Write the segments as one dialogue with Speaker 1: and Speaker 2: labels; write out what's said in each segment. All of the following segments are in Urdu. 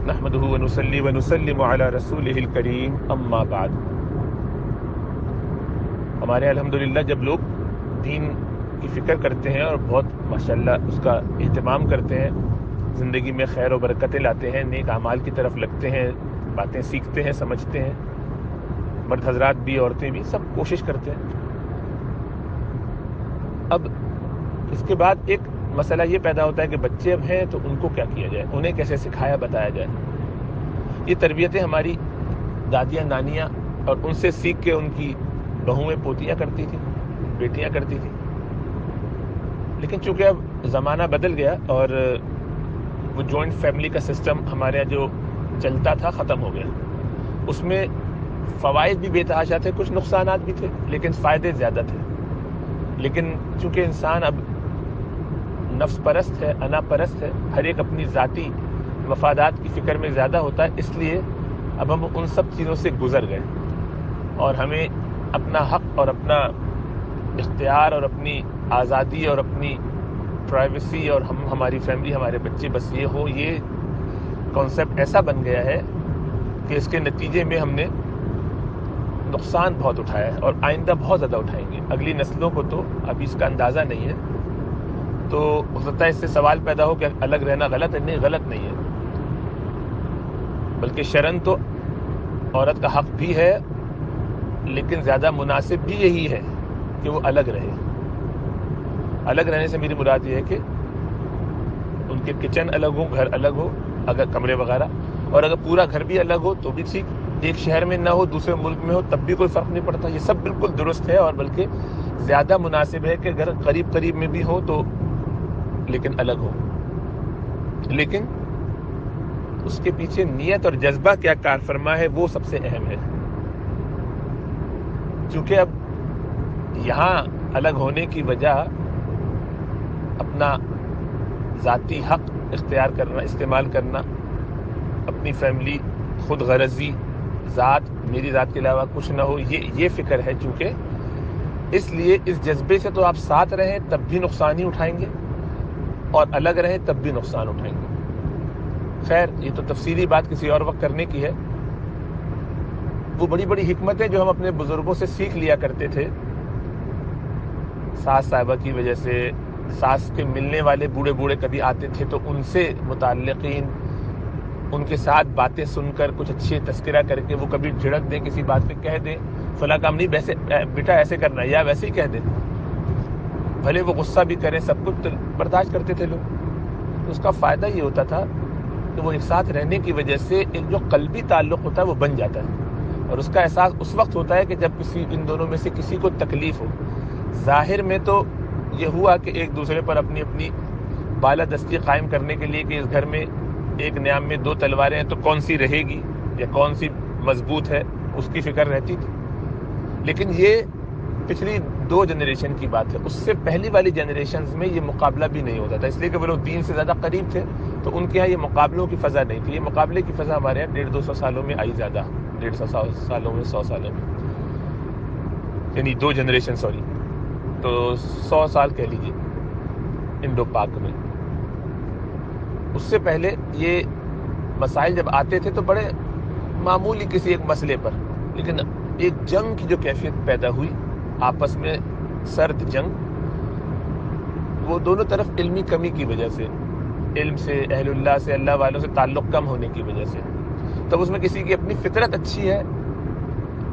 Speaker 1: نحمدہ ونصلی ونسلم علی رسولہ الکریم اما بعد. ہمارے الحمدللہ جب لوگ دین کی فکر کرتے ہیں اور بہت ماشاءاللہ اس کا اہتمام کرتے ہیں، زندگی میں خیر و برکتیں لاتے ہیں، نیک اعمال کی طرف لگتے ہیں، باتیں سیکھتے ہیں، سمجھتے ہیں، مرد حضرات بھی عورتیں بھی سب کوشش کرتے ہیں. اب اس کے بعد ایک مسئلہ یہ پیدا ہوتا ہے کہ بچے اب ہیں تو ان کو کیا کیا جائے، انہیں کیسے سکھایا بتایا جائے. یہ تربیتیں ہماری دادیاں نانیاں اور ان سے سیکھ کے ان کی بہویں پوتیاں کرتی تھیں، بیٹیاں کرتی تھیں. لیکن چونکہ اب زمانہ بدل گیا اور وہ جوائنٹ فیملی کا سسٹم ہمارے یہاں جو چلتا تھا ختم ہو گیا. اس میں فوائد بھی بے تحاشا تھے، کچھ نقصانات بھی تھے، لیکن فائدے زیادہ تھے. لیکن چونکہ انسان اب نفس پرست ہے، انا پرست ہے، ہر ایک اپنی ذاتی مفادات کی فکر میں زیادہ ہوتا ہے، اس لیے اب ہم ان سب چیزوں سے گزر گئے اور ہمیں اپنا حق اور اپنا اختیار اور اپنی آزادی اور اپنی پرائیویسی اور ہماری فیملی، ہمارے بچے، بس یہ ہو، یہ کانسیپٹ ایسا بن گیا ہے کہ اس کے نتیجے میں ہم نے نقصان بہت اٹھایا ہے اور آئندہ بہت زیادہ اٹھائیں گے. اگلی نسلوں کو تو ابھی اس کا اندازہ نہیں ہے. تو ہو سکتا ہے اس سے سوال پیدا ہو کہ الگ رہنا غلط ہے. نہیں، غلط نہیں ہے، بلکہ شرعاً تو عورت کا حق بھی ہے، لیکن زیادہ مناسب بھی یہی ہے کہ وہ الگ رہے. الگ رہنے سے میری مراد یہ ہے کہ ان کے کچن الگ ہو، گھر الگ ہو اگر کمرے وغیرہ، اور اگر پورا گھر بھی الگ ہو تو بھی ٹھیک. ایک شہر میں نہ ہو، دوسرے ملک میں ہو، تب بھی کوئی فرق نہیں پڑتا. یہ سب بالکل درست ہے اور بلکہ زیادہ مناسب ہے کہ اگر قریب قریب میں بھی ہو تو لیکن الگ ہو. لیکن اس کے پیچھے نیت اور جذبہ کیا کار فرما ہے وہ سب سے اہم ہے. چونکہ اب یہاں الگ ہونے کی وجہ اپنا ذاتی حق اختیار کرنا، استعمال کرنا، اپنی فیملی، خود غرضی، ذات، میری ذات کے علاوہ کچھ نہ ہو، یہ فکر ہے. چونکہ اس لیے اس جذبے سے تو آپ ساتھ رہیں تب بھی نقصان ہی اٹھائیں گے اور الگ رہیں تب بھی نقصان اٹھائیں گے. خیر، یہ تو تفصیلی بات کسی اور وقت کرنے کی ہے. وہ بڑی بڑی حکمتیں جو ہم اپنے بزرگوں سے سیکھ لیا کرتے تھے، ساس صاحبہ کی وجہ سے، ساس کے ملنے والے بوڑھے بوڑھے کبھی آتے تھے تو ان سے متعلقین، ان کے ساتھ باتیں سن کر کچھ اچھے تذکرہ کر کے وہ کبھی جھڑک دیں، کسی بات پہ کہہ دیں فلاں کام نہیں، ویسے بیٹا ایسے کرنا ہے، یا ویسے ہی کہہ دیں، بھلے وہ غصہ بھی کریں، سب کچھ برداشت کرتے تھے لوگ. تو اس کا فائدہ یہ ہوتا تھا کہ وہ ایک ساتھ رہنے کی وجہ سے ایک جو قلبی تعلق ہوتا ہے وہ بن جاتا ہے. اور اس کا احساس اس وقت ہوتا ہے کہ جب ان دونوں میں سے کسی کو تکلیف ہو. ظاہر میں تو یہ ہوا کہ ایک دوسرے پر اپنی اپنی بالادستی قائم کرنے کے لیے کہ اس گھر میں ایک نیام میں دو تلواریں ہیں تو کون سی رہے گی یا کون سی مضبوط ہے، اس کی فکر رہتی تھی. لیکن یہ پچھلی 2 جنریشن کی بات ہے. اس سے پہلی والی جنریشنز میں یہ مقابلہ بھی نہیں ہوتا تھا، اس لیے کہ وہ لوگ دین سے زیادہ قریب تھے تو ان کے ہاں یہ مقابلوں کی فضا نہیں تھی. یہ مقابلے کی فضا ہمارے یہاں 150-200 سالوں میں آئی، زیادہ 150 سالوں میں، 100 سالوں میں، یعنی 2 جنریشن، تو 100 سال کہہ لیجیے انڈو پاک میں. اس سے پہلے یہ مسائل جب آتے تھے تو بڑے معمولی کسی ایک مسئلے پر، لیکن ایک جنگ کی جو کیفیت پیدا ہوئی، آپس میں سرد جنگ، وہ دونوں طرف علمی کمی کی وجہ سے، علم سے، اہل اللہ سے، اللہ والوں سے تعلق کم ہونے کی وجہ سے. تب اس میں کسی کی اپنی فطرت اچھی ہے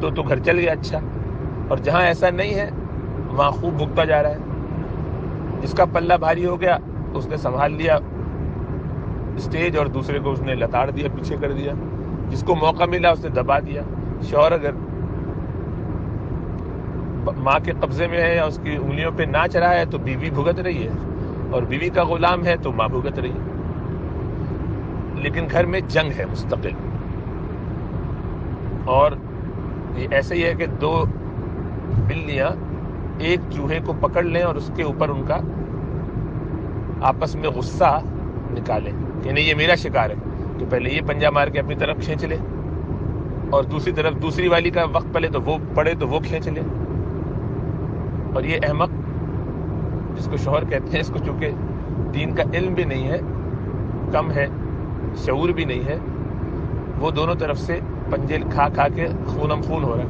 Speaker 1: تو گھر چل گیا اچھا، اور جہاں ایسا نہیں ہے وہاں خوب بھگتا جا رہا ہے. جس کا پلہ بھاری ہو گیا اس نے سنبھال لیا اسٹیج اور دوسرے کو اس نے لتاڑ دیا، پیچھے کر دیا. جس کو موقع ملا اس نے دبا دیا. شوہر اگر ماں کے قبضے میں ہے یا اس کی انگلیوں پہ ناچ رہا ہے تو بیوی بھگت رہی ہے، اور بیوی کا غلام ہے تو ماں بھگت رہی ہے. لیکن گھر میں جنگ ہے مستقل. اور یہ ایسے ہی ہے کہ 2 بلیاں ایک چوہے کو پکڑ لیں اور اس کے اوپر ان کا آپس میں غصہ نکالیں کہ نہیں یہ میرا شکار ہے، تو پہلے یہ پنجہ مار کے اپنی طرف کھینچ لے، اور دوسری طرف دوسری والی کا وقت پڑے تو وہ کھینچ لے. اور یہ احمق جس کو شوہر کہتے ہیں، اس کو چونکہ دین کا علم بھی نہیں ہے، کم ہے، شعور بھی نہیں ہے، وہ دونوں طرف سے پنجے کھا کھا کے خونم خون ہو رہا ہے.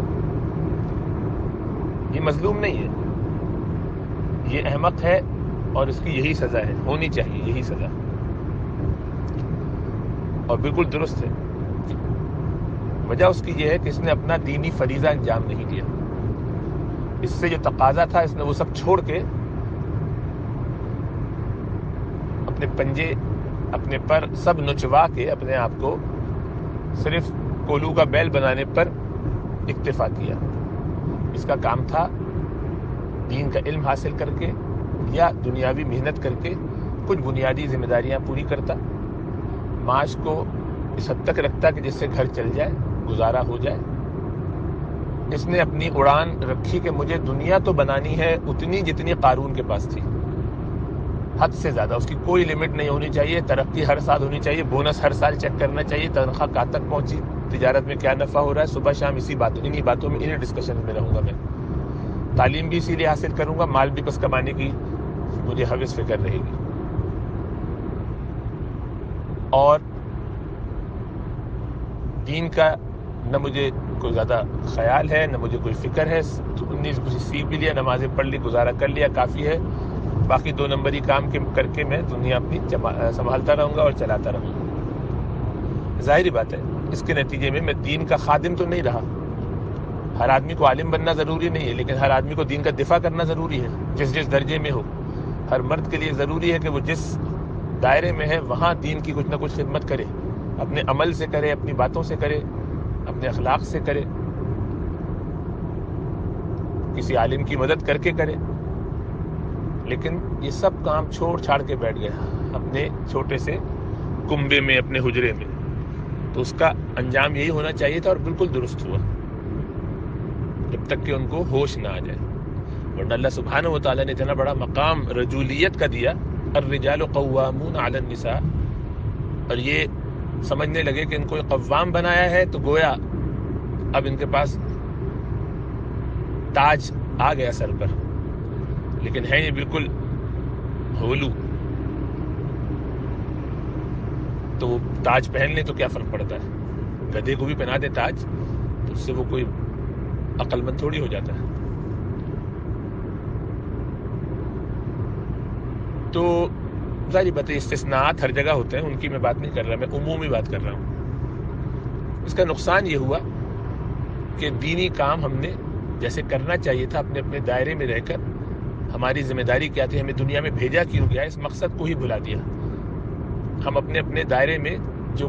Speaker 1: یہ مظلوم نہیں ہے، یہ احمق ہے، اور اس کی یہی سزا ہے، ہونی چاہیے یہی سزا، اور بالکل درست ہے. وجہ اس کی یہ ہے کہ اس نے اپنا دینی فریضہ انجام نہیں دیا. اس سے جو تقاضا تھا اس نے وہ سب چھوڑ کے اپنے پنجے اپنے پر سب نچوا کے اپنے آپ کو صرف کولو کا بیل بنانے پر اکتفا کیا. اس کا کام تھا دین کا علم حاصل کر کے یا دنیاوی محنت کر کے کچھ بنیادی ذمہ داریاں پوری کرتا، معاش کو اس حد تک رکھتا کہ جس سے گھر چل جائے، گزارا ہو جائے. اس نے اپنی اڑان رکھی کہ مجھے دنیا تو بنانی ہے اتنی جتنی قارون کے پاس تھی، حد سے زیادہ. اس کی کوئی لمٹ نہیں ہونی چاہیے، ترقی ہر سال ہونی چاہیے، بونس ہر سال چیک کرنا چاہیے، تنخواہ کہاں تک پہنچی، تجارت میں کیا نفع ہو رہا ہے. صبح شام انہی باتوں میں، انہی ڈسکشن میں رہوں گا. میں تعلیم بھی اسی لیے حاصل کروں گا، مال بھی بس کمانے کی مجھے حوث فکر رہے گی. اور دین کا نہ مجھے کوئی زیادہ خیال ہے، نہ مجھے کوئی فکر ہے. کچھ سیکھ بھی لیا، نمازیں پڑھ لی، گزارا کر لیا، کافی ہے. باقی 2 نمبری کام کر کے میں دنیا اپنی سنبھالتا رہوں گا اور چلاتا رہوں گا. ظاہری بات ہے اس کے نتیجے میں دین کا خادم تو نہیں رہا. ہر آدمی کو عالم بننا ضروری نہیں ہے، لیکن ہر آدمی کو دین کا دفاع کرنا ضروری ہے، جس درجے میں ہو. ہر مرد کے لیے ضروری ہے کہ وہ جس دائرے میں ہے وہاں دین کی کچھ نہ کچھ خدمت کرے، اپنے عمل سے کرے، اپنی باتوں سے کرے، اپنے اخلاق سے کرے، کسی عالم کی مدد کر کے کرے. لیکن یہ سب کام چھوڑ چھاڑ کے بیٹھ گیا اپنے چھوٹے سے کنبے میں، اپنے حجرے میں. تو اس کا انجام یہی ہونا چاہیے تھا، اور بالکل درست ہوا، جب تک کہ ان کو ہوش نہ آ جائے. ورنہ اللہ سبحانہ و تعالیٰ نے اتنا بڑا مقام رجولیت کا دیا، الرجال قوامون علی النساء، اور یہ سمجھنے لگے کہ ان کو قوام بنایا ہے تو گویا اب ان کے پاس تاج آ گیا سر پر. لیکن ہے یہ بالکل ہولو. تو وہ تاج پہن لیں تو کیا فرق پڑتا ہے؟ گدھے کو بھی پہنا دے تاج تو اس سے وہ کوئی عقل مند تھوڑی ہو جاتا ہے. تو ظاہری بات ہے استثناءات ہر جگہ ہوتے ہیں، ان کی میں بات نہیں کر رہا، میں عمومی بات کر رہا ہوں. اس کا نقصان یہ ہوا کہ دینی کام ہم نے جیسے کرنا چاہیے تھا اپنے اپنے دائرے میں رہ کر، ہماری ذمہ داری کیا تھی، ہمیں دنیا میں بھیجا کیوں گیا، اس مقصد کو ہی بھلا دیا. ہم اپنے اپنے دائرے میں جو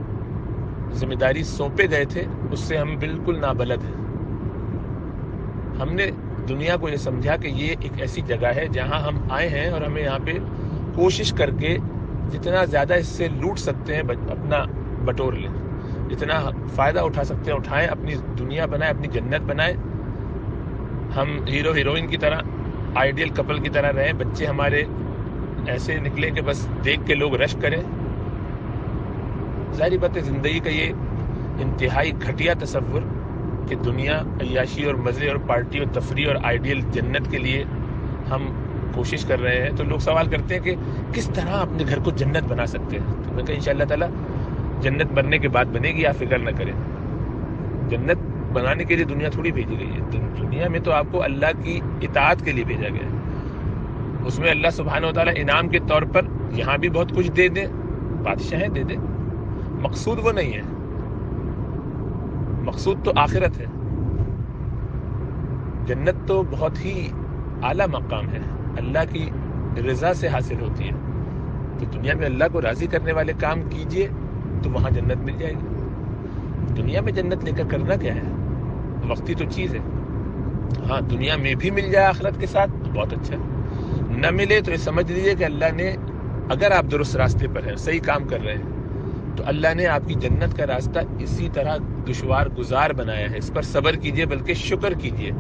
Speaker 1: ذمہ داری سونپے گئے تھے اس سے ہم بالکل نابلد ہیں. ہم نے دنیا کو یہ سمجھا کہ یہ ایک ایسی جگہ ہے جہاں ہم آئے ہیں اور ہمیں یہاں پہ کوشش کر کے جتنا زیادہ اس سے لوٹ سکتے ہیں اپنا بٹور لیں، جتنا فائدہ اٹھا سکتے ہیں اٹھائیں، اپنی دنیا بنائیں، اپنی جنت بنائیں. ہم ہیرو ہیروئن کی طرح، آئیڈیل کپل کی طرح رہیں، بچے ہمارے ایسے نکلیں کہ بس دیکھ کے لوگ رش کریں. ظاہری بات ہے زندگی کا یہ انتہائی گھٹیا تصور کہ دنیا عیاشی اور مزے اور پارٹی اور تفریح اور آئیڈیل جنت کے لیے ہم کوشش کر رہے ہیں. تو لوگ سوال کرتے ہیں کہ کس طرح اپنے گھر کو جنت بنا سکتے ہیں. تو میں کہا انشاءاللہ تعالی جنت بننے کے بعد بنے گی، آپ فکر نہ کریں. جنت بنانے کے لیے دنیا تھوڑی بھیجی گئی ہے. دنیا میں تو آپ کو اللہ کی اطاعت کے لیے بھیجا گیا ہے. اس میں اللہ سبحانہ و تعالیٰ انعام کے طور پر یہاں بھی بہت کچھ دے دے، بادشاہیں دے دے. مقصود وہ نہیں ہے، مقصود تو آخرت ہے. جنت تو بہت ہی اعلیٰ مقام ہے، اللہ کی رضا سے حاصل ہوتی ہے. تو دنیا میں اللہ کو راضی کرنے والے کام کیجئے تو وہاں جنت مل جائے گی. دنیا میں جنت لے کر کرنا کیا ہے؟ وقتی تو چیز ہے. ہاں دنیا میں بھی مل جائے آخرت کے ساتھ تو بہت اچھا ہے، نہ ملے تو یہ سمجھ لیجیے کہ اللہ نے، اگر آپ درست راستے پر ہیں، صحیح کام کر رہے ہیں، تو اللہ نے آپ کی جنت کا راستہ اسی طرح دشوار گزار بنایا ہے. اس پر صبر کیجئے، بلکہ شکر کیجئے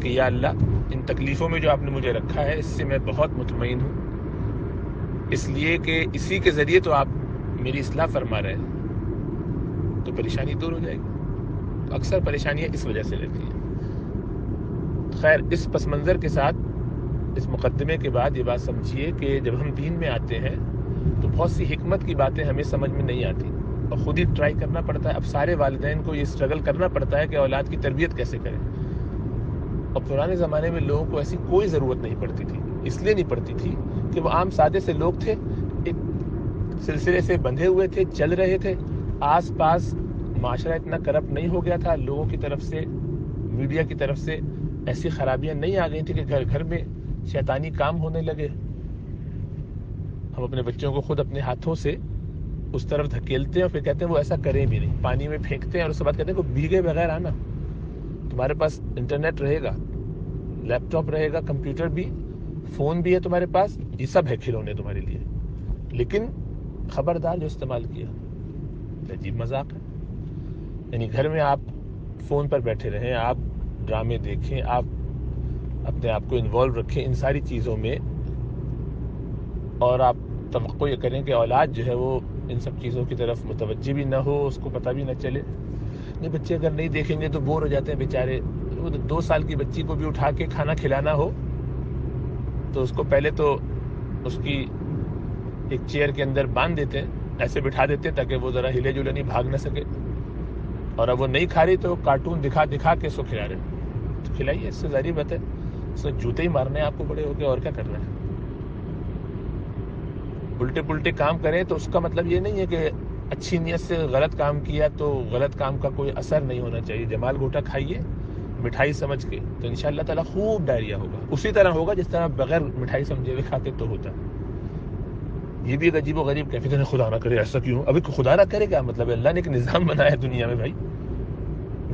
Speaker 1: کہ یا اللہ ان تکلیفوں میں جو آپ نے مجھے رکھا ہے اس سے میں بہت مطمئن ہوں، اس لیے کہ اسی کے ذریعے تو آپ میری اصلاح فرما رہے ہیں، تو پریشانی دور ہو جائے گی. تو اکثر پریشانیاں اس وجہ سے رہتی ہیں. خیر، اس پس منظر کے ساتھ، اس مقدمے کے بعد یہ بات سمجھیے کہ جب ہم دین میں آتے ہیں تو بہت سی حکمت کی باتیں ہمیں سمجھ میں نہیں آتی، اور خود ہی ٹرائی کرنا پڑتا ہے. اب سارے والدین کو یہ اسٹرگل کرنا پڑتا ہے کہ اولاد کی تربیت کیسے کریں. اور پرانے زمانے میں لوگوں کو ایسی کوئی ضرورت نہیں پڑتی تھی. اس لیے نہیں پڑتی تھی کہ وہ عام سادے سے لوگ تھے, ایک سلسلے سے بندھے ہوئے تھے, چل رہے تھے. آس پاس معاشرہ اتنا کرپٹ نہیں ہو گیا تھا, لوگوں کی طرف سے, میڈیا کی طرف سے ایسی خرابیاں نہیں آ گئی تھی کہ گھر گھر میں شیطانی کام ہونے لگے. ہم اپنے بچوں کو خود اپنے ہاتھوں سے اس طرف دھکیلتے ہیں اور پھر کہتے ہیں وہ ایسا کریں بھی نہیں, پانی میں پھینکتے ہیں اور اس کے بعد کہتے ہیں کہ بھیگے بغیر آنا. تمہارے پاس انٹرنیٹ رہے گا, لیپ ٹاپ رہے گا, کمپیوٹر بھی, فون بھی ہے تمہارے پاس, یہ سب ہے کھلونے تمہارے لیے, لیکن خبردار جو استعمال کیا عجیب مذاق ہے. یعنی گھر میں آپ فون پر بیٹھے رہیں, آپ ڈرامے دیکھیں, آپ اپنے آپ کو انوالو رکھیں ان ساری چیزوں میں, اور آپ توقع یہ کریں کہ اولاد جو ہے وہ ان سب چیزوں کی طرف متوجہ بھی نہ ہو, اس کو پتہ بھی نہ چلے. نہیں, بچے اگر نہیں دیکھیں گے تو بور ہو جاتے ہیں بیچارے. وہ 2 سال کی بچی کو بھی اٹھا کے کھانا کھلانا ہو تو اس کو پہلے تو اس کی ایک چیئر کے اندر باندھ دیتے ہیں, ایسے بٹھا دیتے ہیں تاکہ وہ ذرا ہلے جلے نہیں, بھاگ نہ سکے. اور اب وہ نہیں کھا رہی تو کارٹون دکھا دکھا کے اس کو کھلا رہے ہیں. تو کھلائیے, اس سے ظاہری بات ہے اس میں جوتے ہی مارنے ہیں آپ کو بڑے ہو کے, اور کیا کرنا ہے. الٹے پلٹے کام کریں تو اس کا مطلب یہ نہیں ہے کہ اچھی نیت سے غلط کام کیا تو غلط کام کا کوئی اثر نہیں ہونا چاہیے. جمال گھوٹا کھائیے مٹھائی سمجھ کے تو انشاءاللہ تعالیٰ خوب ڈائریا ہوگا, اسی طرح ہوگا جس طرح بغیر مٹھائی سمجھے ہوئے کھاتے تو ہوتا. یہ بھی ایک عجیب و غریب کیفیت ہے, خدا نہ کرے ایسا کیوں. ابھی خدا نہ کرے کیا مطلب ہے؟ اللہ نے ایک نظام بنایا ہے دنیا میں بھائی.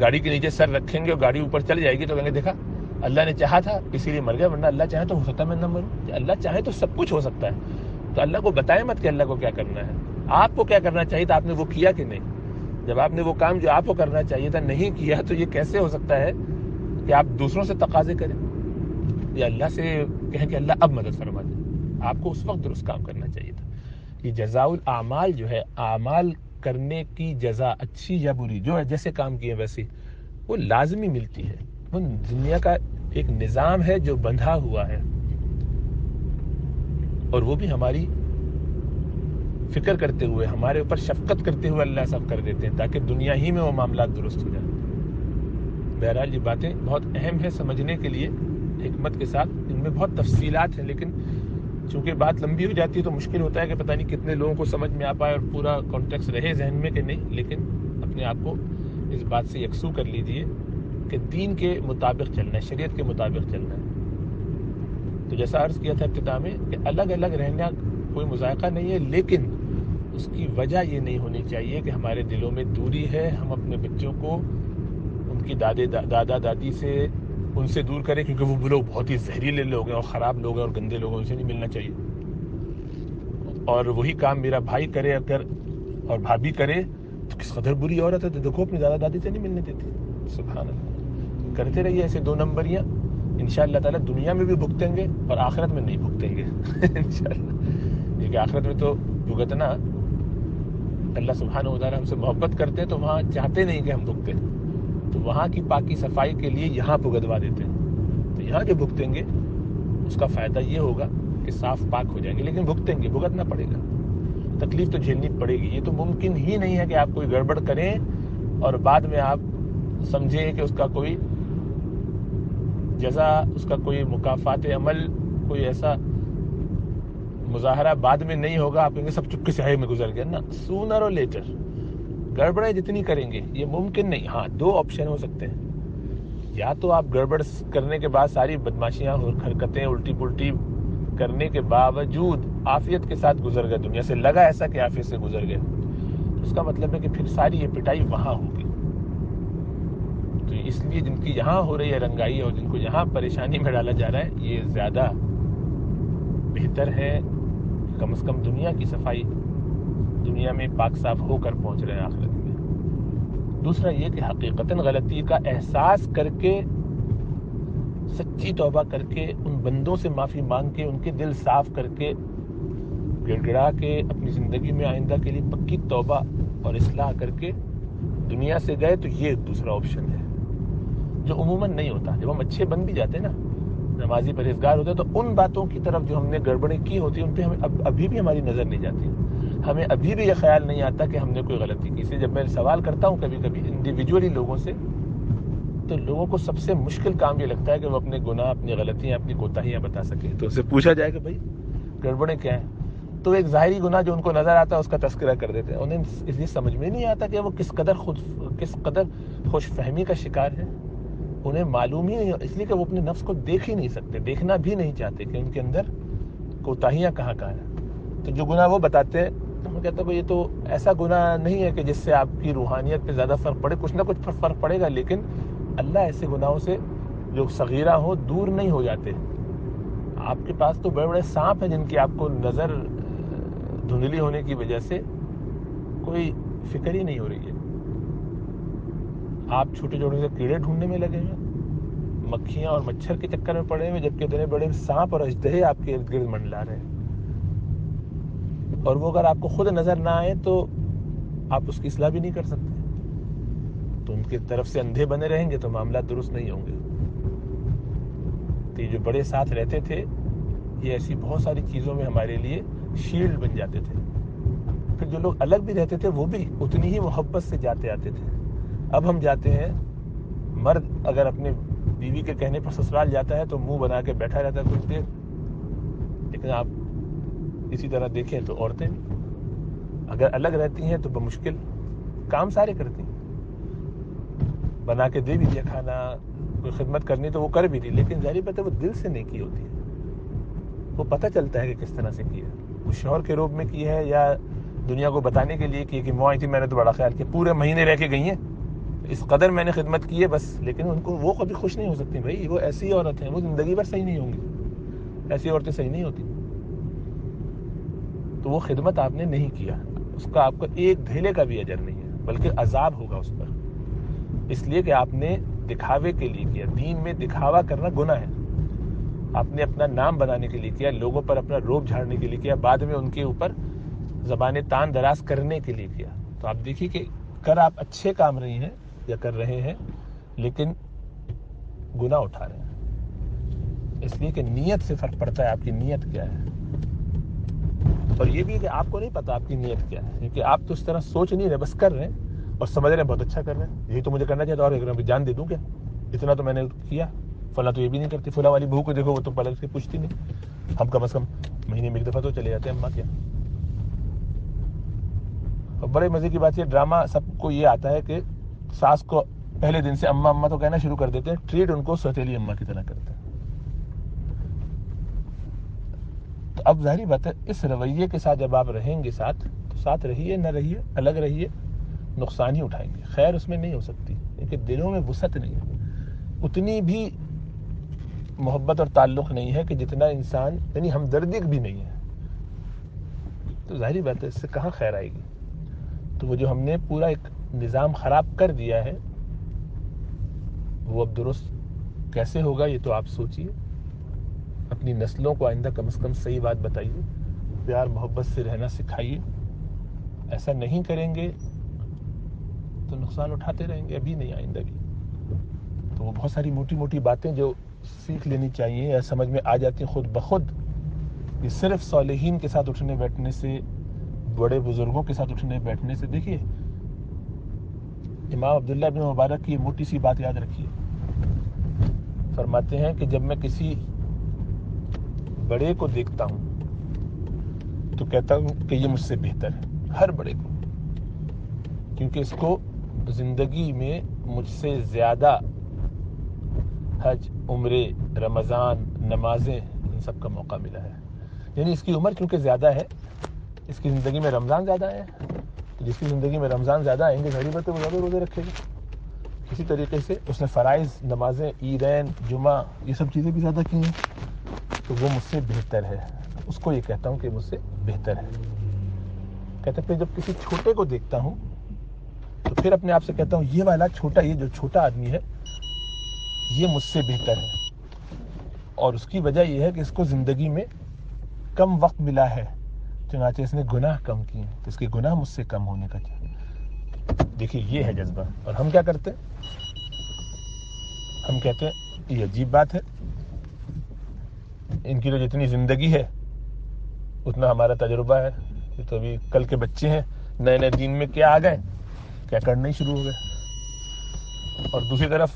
Speaker 1: گاڑی کے نیچے سر رکھیں گے اور گاڑی اوپر چل جائے گی تو کہیں گے دیکھا اللہ نے چاہا تھا اسی لیے مر گیا, ورنہ اللہ چاہے تو ہو سکتا ہے میں نہ مروں. اللہ چاہے تو سب کچھ ہو سکتا ہے. تو اللہ کو بتائیں مت کہ اللہ کو کیا کرنا ہے. آپ کو کیا کرنا چاہیے تھا, آپ نے وہ کیا کہ نہیں؟ جب آپ نے وہ کام جو آپ کو کرنا چاہیے تھا نہیں کیا تو یہ کیسے ہو سکتا ہے کہ آپ دوسروں سے تقاضے کریں یا اللہ سے کہیں کہ اللہ اب مدد فرما دیں؟ آپ کو اس وقت درست کام کرنا چاہیے تھا. یہ جزاء الاعمال جو ہے, اعمال کرنے کی جزا اچھی یا بری, جو ہے جیسے کام کیے ویسے, وہ لازمی ملتی ہے. وہ دنیا کا ایک نظام ہے جو بندھا ہوا ہے, اور وہ بھی ہماری فکر کرتے ہوئے, ہمارے اوپر شفقت کرتے ہوئے اللہ سب کر دیتے ہیں تاکہ دنیا ہی میں وہ معاملات درست ہو جائیں. بہرحال یہ باتیں بہت اہم ہیں سمجھنے کے لیے حکمت کے ساتھ. ان میں بہت تفصیلات ہیں, لیکن چونکہ بات لمبی ہو جاتی ہے تو مشکل ہوتا ہے کہ پتہ نہیں کتنے لوگوں کو سمجھ میں آ پائے اور پورا کانٹیکس رہے ذہن میں کہ نہیں. لیکن اپنے آپ کو اس بات سے یکسو کر لیجئے کہ دین کے مطابق چلنا ہے, شریعت کے مطابق چلنا ہے. تو جیسا عرض کیا تھا ابتدا میں کہ الگ الگ رہنا کوئی مذائقہ نہیں ہے, لیکن اس کی وجہ یہ نہیں ہونی چاہیے کہ ہمارے دلوں میں دوری ہے, ہم اپنے بچوں کو ان کی دادا دادی سے ان سے دور کریں کیونکہ وہ لوگ بہت ہی زہریلے لوگ ہیں اور خراب لوگ ہیں اور گندے لوگ ہیں, ان سے نہیں ملنا چاہیے. اور وہی کام میرا بھائی کرے اگر اور بھابھی کرے تو کس قدر بری عورت ہے, تو دیکھو اپنی دادا دادی سے نہیں ملنے دیتی. سبحان اللہ. کرتے رہیے ایسے 2 نمبریاں, انشاءاللہ تعالیٰ دنیا میں بھی بھگتیں گے اور آخرت میں نہیں بھگتیں گے انشاءاللہ. کیونکہ آخرت میں تو بھگتنا, اللہ سبحانہ و تعالیٰ ہم سے محبت کرتے ہیں تو وہاں چاہتے نہیں کہ ہم بھگتیں, تو وہاں کی پاکی صفائی کے لیے یہاں بھگتوا دیتے ہیں. تو یہاں جو بھگتیں گے اس کا فائدہ یہ ہوگا کہ صاف پاک ہو جائیں گے, لیکن بھگتیں گے, بھگتنا پڑے گا, تکلیف تو جھیلنی پڑے گی. یہ تو ممکن ہی نہیں ہے کہ آپ کوئی گڑبڑ کریں اور بعد میں آپ سمجھیں کہ اس کا کوئی جزا, اس کا کوئی مکافات عمل, کوئی ایسا مظاہرہ بعد میں نہیں ہوگا. آپ کہیں گے سب چپکے سے میں گزر گیا. نا, سونر اور لیٹر گڑبڑیں جتنی کریں گے یہ ممکن نہیں. ہاں 2 آپشن ہو سکتے ہیں, یا تو آپ گڑبڑ کرنے کے بعد ساری بدماشیاں اور حرکتیں الٹی پلٹی کرنے کے باوجود عافیت کے ساتھ گزر گئے دنیا سے, لگا ایسا کہ عافیت سے گزر گئے, اس کا مطلب ہے کہ پھر ساری یہ پٹائی وہاں ہوگی. تو اس لیے جن کی یہاں ہو رہی ہے رنگائی اور جن کو یہاں پریشانی میں ڈالا جا رہا ہے, یہ زیادہ بہتر ہے. کم از کم دنیا کی صفائی, دنیا میں پاک صاف ہو کر پہنچ رہے ہیں آخرت میں. دوسرا یہ کہ حقیقتاً غلطی کا احساس کر کے, سچی توبہ کر کے, ان بندوں سے معافی مانگ کے, ان کے دل صاف کر کے, گڑ گڑا کے اپنی زندگی میں آئندہ کے لیے پکی توبہ اور اصلاح کر کے دنیا سے گئے, تو یہ دوسرا آپشن ہے جو عموماً نہیں ہوتا. جب ہم اچھے بن بھی جاتے ہیں نا, نمازی پرہیزگار ہوتے ہیں, تو ان باتوں کی طرف جو ہم نے گڑبڑیں کی ہوتی ہیں ان پہ ہمیں ابھی بھی ہماری نظر نہیں جاتی. ہمیں ابھی بھی یہ خیال نہیں آتا کہ ہم نے کوئی غلطی کی. اس لیے جب میں سوال کرتا ہوں کبھی کبھی انڈیویجولی لوگوں سے, تو لوگوں کو سب سے مشکل کام یہ لگتا ہے کہ وہ اپنے گناہ, اپنی غلطیاں, اپنی کوتاہیاں بتا سکیں. تو ان سے پوچھا جائے کہ بھائی گڑبڑیں کیا ہیں, تو ایک ظاہری گناہ جو ان کو نظر آتا ہے اس کا تذکرہ کر دیتے ہیں. انہیں اس لیے سمجھ میں نہیں آتا کہ وہ کس قدر خوش فہمی کا شکار ہے. انہیں معلوم ہی نہیں, اس لیے کہ وہ اپنے نفس کو دیکھ ہی نہیں سکتے, دیکھنا بھی نہیں چاہتے کہ ان کے اندر کوتاہیاں کہاں ہیں. تو جو گناہ وہ بتاتے ہیں, تو میں کہتا ہوں کہ یہ تو ایسا گناہ نہیں ہے کہ جس سے آپ کی روحانیت پہ زیادہ فرق پڑے. کچھ نہ کچھ فرق پڑے گا, لیکن اللہ ایسے گناہوں سے جو صغیرہ ہو دور نہیں ہو جاتے. آپ کے پاس تو بڑے بڑے سانپ ہیں جن کی آپ کو نظر دھندلی ہونے کی وجہ سے کوئی فکر ہی نہیں ہو رہی ہے. آپ چھوٹے چھوٹے سے کیڑے ڈھونڈنے میں لگے ہیں, مکھیاں اور مچھر کے چکر میں پڑے ہوئے, جبکہ اتنے بڑے سانپ اور اژدہے آپ کے ارد گرد منڈلا رہے ہیں. اور وہ اگر آپ کو خود نظر نہ آئے تو آپ اس کی اصلاح بھی نہیں کر سکتے. تو ان کی طرف سے اندھے بنے رہیں گے تو معاملات درست نہیں ہوں گے. تو یہ جو بڑے ساتھ رہتے تھے, یہ ایسی بہت ساری چیزوں میں ہمارے لیے شیلڈ بن جاتے تھے. پھر جو لوگ الگ بھی رہتے تھے وہ بھی اتنی ہی محبت سے جاتے آتے تھے. اب ہم جاتے ہیں, مرد اگر اپنے بیوی کے کہنے پر سسرال جاتا ہے تو منہ بنا کے بیٹھا رہتا ہے کچھ دیر, لیکن آپ اسی طرح دیکھیں تو عورتیں اگر الگ رہتی ہیں تو بمشکل کام سارے کرتی ہیں. بنا کے دے بھی دیا کھانا, کوئی خدمت کرنی تو وہ کر بھی دی, لیکن ظاہر بات ہے وہ دل سے نہیں کی ہوتی ہے. وہ پتہ چلتا ہے کہ کس طرح سے کی ہے, وہ شوہر کے روپ میں کی ہے یا دنیا کو بتانے کے لیے کی کہ وہ آئی تھی, میں نے تو بڑا خیال کیا, پورے مہینے رہ کے گئی ہیں, اس قدر میں نے خدمت کی ہے بس. لیکن ان کو وہ کبھی خوش نہیں ہو سکتی. بھائی وہ ایسی عورت ہیں, وہ زندگی بھر صحیح نہیں ہوں گی. ایسی عورتیں صحیح نہیں ہوتی. تو وہ خدمت آپ نے نہیں کیا, اس کا آپ کو ایک دھیلے کا بھی اجر نہیں ہے, بلکہ عذاب ہوگا اس پر, اس لیے کہ آپ نے دکھاوے کے لیے کیا. دین میں دکھاوا کرنا گناہ ہے. آپ نے اپنا نام بنانے کے لیے کیا, لوگوں پر اپنا روب جھاڑنے کے لیے کیا, بعد میں ان کے اوپر زبان تان دراز کرنے کے لیے کیا. تو آپ دیکھیے کہ کر آپ اچھے کام رہی ہیں یا کر رہے ہیں, لیکن گناہ اٹھا رہے ہیں. اس لیے کہ نیت سے فرق پڑتا ہے, آپ کی نیت کیا ہے. اور یہ بھی کہ آپ کو نہیں پتا آپ کی نیت کیا ہے, کیونکہ آپ تو اس طرح سوچ نہیں رہے, بس کر رہے ہیں اور سمجھ رہے ہیں بہت اچھا کر رہے ہیں, یہی تو مجھے کرنا چاہیے. اور ایک جان دے دوں کیا, اتنا تو میں نے کیا, فلاں تو یہ بھی نہیں کرتی, فلاں والی بہو کو دیکھو وہ تو پلٹ کے پوچھتی نہیں. ہم کم از کم مہینے میں ایک دفعہ تو چلے جاتے ہیں اماں کیا. اور بڑے مزے کی بات یہ, ڈرامہ سب کو یہ آتا ہے کہ ساس کو پہلے دن سے اماں اماں تو کہنا شروع کر دیتے ہیں, ٹریٹ ان کو سوتیلی اماں کی طرح کرتے ہیں. تو اب ظاہری بات ہے, اس رویے کے ساتھ جب آپ رہیں گے ساتھ, تو ساتھ رہیے نہ رہیے, الگ رہیے, نقصان ہی اٹھائیں گے. خیر اس میں نہیں ہو سکتی, کیونکہ دلوں میں وسعت نہیں ہے, اتنی بھی محبت اور تعلق نہیں ہے کہ جتنا انسان, یعنی ہمدردی بھی نہیں ہے. تو ظاہری بات ہے اس سے کہاں خیر آئے گی. تو وہ جو ہم نے پورا ایک نظام خراب کر دیا ہے, وہ اب درست کیسے ہوگا یہ تو آپ سوچئے. اپنی نسلوں کو آئندہ کم از کم صحیح بات بتائیے, پیار محبت سے رہنا سکھائیے. ایسا نہیں کریں گے تو نقصان اٹھاتے رہیں گے, ابھی نہیں آئندہ بھی. تو وہ بہت ساری موٹی موٹی باتیں جو سیکھ لینی چاہیے یا سمجھ میں آ جاتی ہیں خود بخود, یہ صرف صالحین کے ساتھ اٹھنے بیٹھنے سے, بڑے بزرگوں کے ساتھ اٹھنے بیٹھنے سے. دیکھیے امام عبداللہ بن مبارک کی یہ موٹی سی بات یاد رکھیے, فرماتے ہیں کہ جب میں کسی بڑے کو دیکھتا ہوں تو کہتا ہوں کہ یہ مجھ سے بہتر ہے, ہر بڑے کو, کیونکہ اس کو زندگی میں مجھ سے زیادہ حج, عمرے, رمضان, نمازیں, ان سب کا موقع ملا ہے. یعنی اس کی عمر کیونکہ زیادہ ہے, اس کی زندگی میں رمضان زیادہ ہے, تو جس کی زندگی میں رمضان زیادہ آئیں گے ظاہر بات ہے وہ زیادہ روزے رکھے گا. اسی طریقے سے اس نے فرائض, نمازیں, عیدین, جمعہ, یہ سب چیزیں بھی زیادہ کی ہیں, تو وہ مجھ سے بہتر ہے. اس کو یہ کہتا ہوں کہ مجھ سے بہتر ہے. کہتے ہیں جب کسی چھوٹے کو دیکھتا ہوں تو پھر اپنے آپ سے کہتا ہوں یہ والا چھوٹا, یہ جو چھوٹا آدمی ہے یہ مجھ سے بہتر ہے. اور اس کی وجہ یہ ہے کہ اس کو زندگی میں کم وقت ملا ہے, چنانچہ اس نے گناہ کم کیے ہیں, تو اس کے گناہ مجھ سے کم ہونے کا چاہیے. دیکھیے یہ ہے جذبہ. اور ہم کیا کرتے ہیں, ہم کہتے ہیں یہ عجیب بات ہے, ان کی تو جتنی زندگی ہے اتنا ہمارا تجربہ ہے, یہ تو ابھی کل کے بچے ہیں، نئے نئے دین میں کیا آ گئے، کیا کرنا ہی شروع ہو گئے. اور دوسری طرف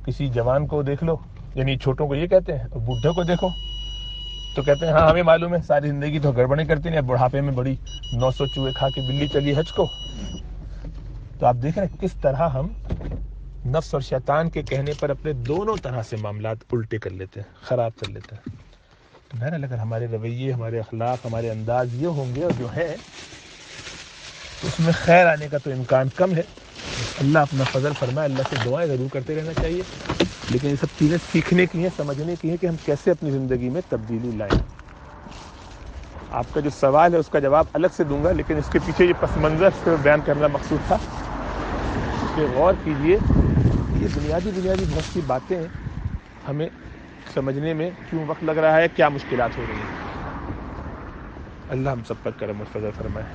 Speaker 1: کسی جوان کو دیکھ لو، یعنی چھوٹوں کو یہ کہتے ہیں، اور بوڑھے کو دیکھو تو کہتے ہیں ہاں ہمیں معلوم ہے ساری زندگی تو گڑبڑیں کرتے ہیں، بڑھاپے میں بڑی 900 چوہے کھا کے بلی چلی حج کو. تو آپ دیکھ رہے ہیں کس طرح ہم نفس اور شیطان کے کہنے پر اپنے دونوں طرح سے معاملات الٹے کر لیتے ہیں، خراب کر لیتے ہیں. تو بہرحال اگر ہمارے رویے، ہمارے اخلاق، ہمارے انداز یہ ہوں گے اور جو ہے اس میں خیر آنے کا تو امکان کم ہے. اللہ اپنا فضل فرمائے، اللہ سے دعائیں ضرور کرتے رہنا چاہیے، لیکن یہ سب چیزیں سیکھنے کی ہیں، سمجھنے کی ہیں کہ ہم کیسے اپنی زندگی میں تبدیلی لائیں. آپ کا جو سوال ہے اس کا جواب الگ سے دوں گا، لیکن اس کے پیچھے یہ پس منظر سے بیان کرنا مقصود تھا کہ غور کیجئے یہ بنیادی بہت سی باتیں ہمیں سمجھنے میں کیوں وقت لگ رہا ہے، کیا مشکلات ہو رہی ہیں. اللہ ہم سب پر کرم اور فضل فرمائے.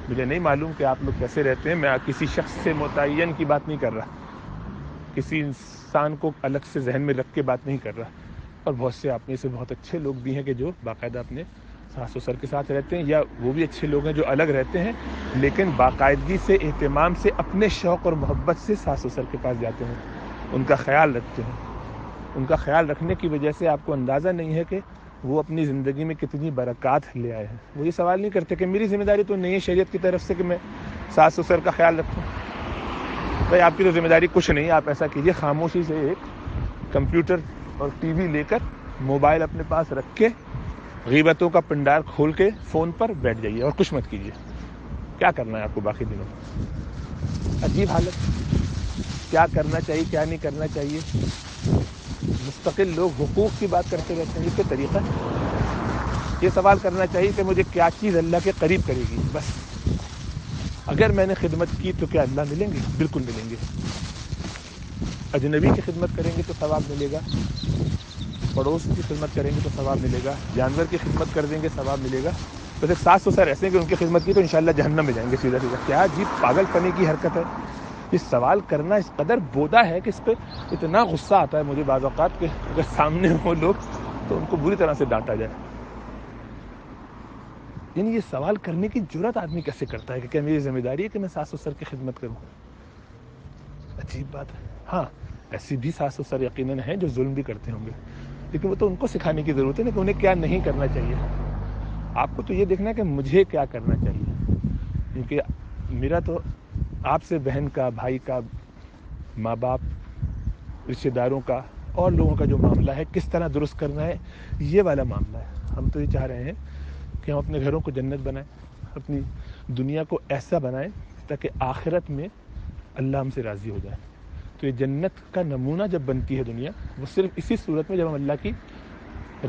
Speaker 1: مجھے نہیں معلوم کہ آپ لوگ کیسے رہتے ہیں، میں کسی شخص سے متعین کی بات نہیں کر رہا، کسی انسان کو الگ سے ذہن میں رکھ کے بات نہیں کر رہا. اور بہت سے آپ میں سے بہت اچھے لوگ بھی ہیں کہ جو باقاعدہ اپنے ساس و سر کے ساتھ رہتے ہیں، یا وہ بھی اچھے لوگ ہیں جو الگ رہتے ہیں لیکن باقاعدگی سے، اہتمام سے، اپنے شوق اور محبت سے ساس و سر کے پاس جاتے ہیں، ان کا خیال رکھتے ہیں. ان کا خیال رکھنے کی وجہ سے آپ کو اندازہ نہیں ہے کہ وہ اپنی زندگی میں کتنی برکات لے آئے ہیں. وہ یہ سوال نہیں کرتے کہ میری ذمہ داری تو نہیں ہے شریعت کی طرف سے کہ میں ساس و سر کا خیال رکھوں. بھائی آپ کی تو ذمہ داری کچھ نہیں. آپ ایسا کیجئے، خاموشی سے ایک کمپیوٹر اور ٹی وی لے کر، موبائل اپنے پاس رکھ کے، غیبتوں کا پنڈار کھول کے فون پر بیٹھ جائیے اور کچھ مت کیجیے. کیا کرنا ہے آپ کو باقی دنوں میں؟ عجیب حالت، کیا کرنا چاہیے کیا نہیں کرنا چاہیے. مستقل لوگ حقوق کی بات کرتے رہتے ہیں، یہ کوئی طریقہ ہے؟ یہ سوال کرنا چاہیے کہ مجھے کیا چیز اللہ کے قریب کرے گی. بس اگر میں نے خدمت کی تو کیا اللہ ملیں گے؟ بالکل ملیں گے. اجنبی کی خدمت کریں گے تو ثواب ملے گا، پڑوس کی خدمت کریں گے تو ثواب ملے گا، جانور کی خدمت کر دیں گے ثواب ملے گا. بس ایک ساس سسر ایسے ہیں کہ ان کی خدمت کی تو انشاءاللہ جہنم میں جائیں گے سیدھا سیدھا. کیا عجیب پاگل پنے کی حرکت ہے. یہ سوال کرنا اس قدر بودا ہے کہ اس پہ اتنا غصہ آتا ہے مجھے بعض اوقات کہ اگر سامنے ہو لوگ تو ان کو بری طرح سے ڈانٹا جائے. یعنی یہ سوال کرنے کی جرات آدمی کیسے کرتا ہے کہ کیا میری ذمہ داری ہے کہ میں ساس سسر کی خدمت کروں؟ عجیب بات ہے. ہاں ایسی بھی ساس سسر یقیناً ہیں جو ظلم بھی کرتے ہوں گے، لیکن وہ تو ان کو سکھانے کی ضرورت ہے نا کہ انہیں کیا نہیں کرنا چاہیے. آپ کو تو یہ دیکھنا ہے کہ مجھے کیا کرنا چاہیے، کیونکہ میرا تو آپ سے بہن کا، بھائی کا، ماں باپ، رشتہ داروں کا اور لوگوں کا جو معاملہ ہے کس طرح درست کرنا ہے، یہ والا معاملہ ہے. ہم تو یہ چاہ رہے ہیں کہ ہم اپنے گھروں کو جنت بنائیں، اپنی دنیا کو ایسا بنائیں تاکہ آخرت میں اللہ ہم سے راضی ہو جائے. تو یہ جنت کا نمونہ جب بنتی ہے دنیا، وہ صرف اسی صورت میں جب ہم اللہ کی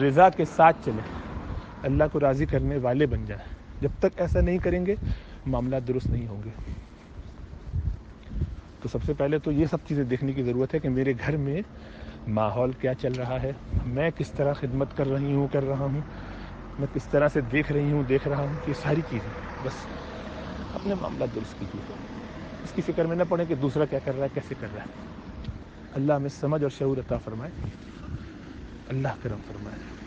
Speaker 1: رضا کے ساتھ چلیں، اللہ کو راضی کرنے والے بن جائیں. جب تک ایسا نہیں کریں گے معاملات درست نہیں ہوں گے. تو سب سے پہلے تو یہ سب چیزیں دیکھنے کی ضرورت ہے کہ میرے گھر میں ماحول کیا چل رہا ہے، میں کس طرح خدمت کر رہا ہوں، میں کس طرح سے دیکھ رہا ہوں. یہ ساری چیزیں بس اپنے معاملات درست کیجیے. اس کی فکر میں نہ پڑے کہ دوسرا کیا کر رہا ہے، کیسے کر رہا ہے. اللہ ہمیں سمجھ اور شعور عطا فرمائے. اللہ کرم فرمائے.